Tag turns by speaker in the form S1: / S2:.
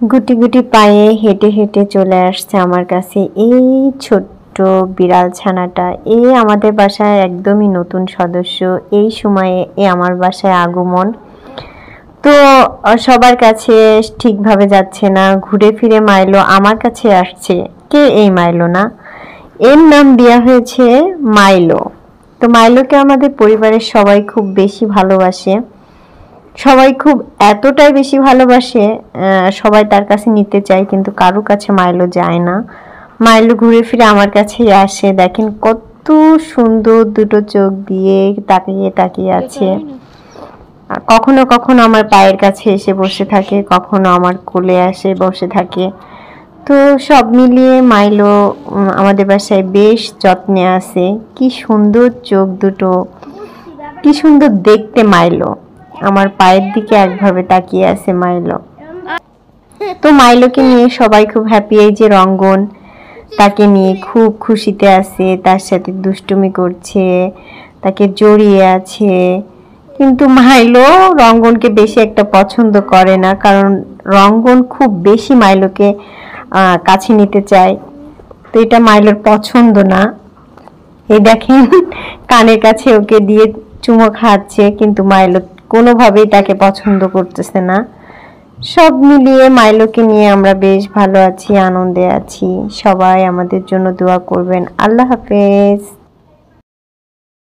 S1: গুটি গুটি পায়ে হেঁটে হেঁটে চলে আসছে আমার কাছে এই ছোট্ট বিড়াল ছানাটা। আমাদের বাসায় একদমই নতুন সদস্য। এই সময়ে আমার বাসায় আগমন। তো সবার কাছে ঠিকভাবে যাচ্ছে না, ঘুরে ফিরে মাইলো আমার কাছে আসছে। কে এই মাইলো না? এর নাম দেওয়া হয়েছে মাইলো। তো মাইলোকে আমাদের পরিবারের সবাই খুব বেশি ভালোবাসে। সবাই খুব এতটাই বেশি ভালোবাসে, সবাই তার কাছে নিতে চায়, কিন্তু কারো কাছে মাইলো যায় না। মাইলো ঘুরে ফিরে আমার কাছেই আসে। দেখেন কত সুন্দর দুটো চোখ দিয়ে তাকিয়ে তাকিয়ে আছে। কখনো কখনো আমার পায়ের কাছে এসে বসে থাকে, কখনো আমার কোলে আসে বসে থাকে। তো সব মিলিয়ে মাইলো আমাদের বাসায় বেশ যত্নে আছে। কি সুন্দর চোখ দুটো, কি সুন্দর দেখতে মাইলো। আমার পায়ের দিকে একভাবে তাকিয়ে আছে মাইলো। তো মাইলোকে নিয়ে সবাই খুব হ্যাপি। এই যে রঙ্গন, তাকে নিয়ে খুব খুশিতে আছে, তার সাথে দুষ্টুমি করছে, তাকে জড়িয়ে আছে। কিন্তু মাইলো রঙ্গনকে বেশি একটা পছন্দ করে না, কারণ রঙ্গন খুব বেশি মাইলোকে কাছে নিতে চায়। তো এটা মাইলোর পছন্দ না। এই দেখেন কানের কাছে ওকে দিয়ে চুমো খাচ্ছে, কিন্তু মাইলো কোনোভাবেই তাকে পছন্দ করতেছে না। সব মিলিয়ে মাইলোকে নিয়ে আমরা বেশ ভালো আছি, আনন্দে আছি। সবাই আমাদের জন্য দোয়া করবেন। আল্লাহ হাফেজ।